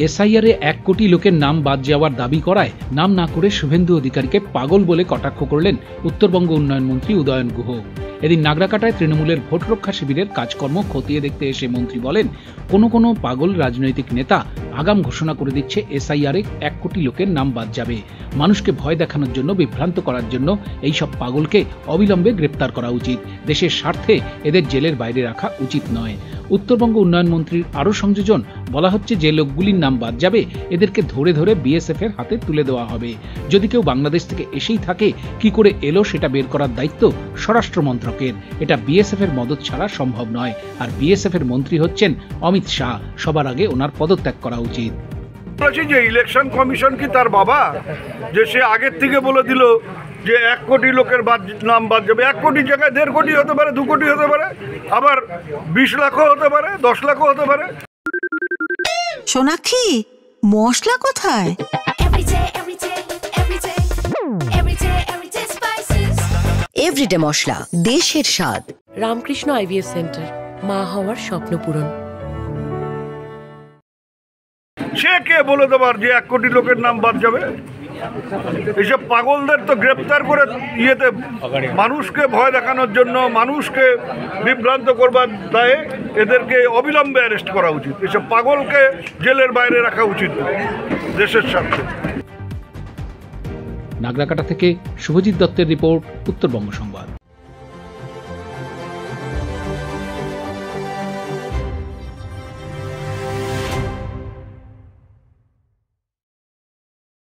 এসআইআরে 1 কোটি লোকের নাম বাদ যাওয়ার দাবি করায় নাম না করে শুভেন্দু অধিকারীকে পাগল বলে কটাক্ষ করলেন উত্তরবঙ্গ উন্নয়ন মন্ত্রী উদয়ন গুহ। এদিন নাগরাকাটায় তৃণমূলের ভোট রক্ষা শিবিরের কাজকর্ম খতিয়ে দেখতে এসে মন্ত্রী বলেন, কোনো পাগল রাজনৈতিক নেতা আগাম ঘোষণা করে দিচ্ছে এসআইআরে 1 কোটি লোকের নাম বাদ যাবে। মানুষকে ভয় দেখানোর জন্য, বিভ্রান্ত করার জন্য এইসব পাগলকে অবিলম্বে গ্রেপ্তার করা উচিত। দেশের স্বার্থে এদের জেলের বাইরে রাখা উচিত নয়। উত্তরবঙ্গ উন্নয়ন মন্ত্রীর আরও সংযোজন, বলা হচ্ছে যে লোকগুলির নাম বাদ যাবে এদেরকে ধরে ধরে বিএসএফ এর হাতে তুলে দেওয়া হবে। যদি কেউ বাংলাদেশ থেকে এসেই থাকে, কি করে এলো সেটা বের করার দায়িত্ব স্বরাষ্ট্র মন্ত্রকের। এটা বিএসএফ এর মদত ছাড়া সম্ভব নয়। আর বিএসএফ এর মন্ত্রী হচ্ছেন অমিত শাহ। সবার আগে ওনার পদত্যাগ করা উচিত। যে ইলেকশন কমিশন কি তার বাবা, যে সে আগের থেকে বলে দিল যে 1 কোটি লোকের নাম বাদ যাবে? 1 কোটির জায়গায় 1.5 কোটি হতে পারে, 2 কোটি হতে পারে, আবার 20 লাখও হতে পারে, 10 লাখও হতে পারে। সোনাক্ষী, মশলা কোথায়? এভরিডে মশলা, দেশের স্বাদ। রামকৃষ্ণ আইভিএফ সেন্টার, মা হওয়ার স্বপ্ন পূরণ। সে কে বলে দেবার যে 1 কোটি লোকের নাম বাদ যাবে? এইসব পাগলদের তো গ্রেপ্তার করে মানুষকে ভয় দেখানোর জন্য, মানুষকে বিভ্রান্ত করবার দায়ে এদেরকে অবিলম্বে অ্যারেস্ট করা উচিত। এসব পাগলকে জেলের বাইরে রাখা উচিত দেশের স্বার্থে। নাগরাকাটা থেকে শুভজিৎ দত্তের রিপোর্ট, উত্তরবঙ্গ সংবাদ।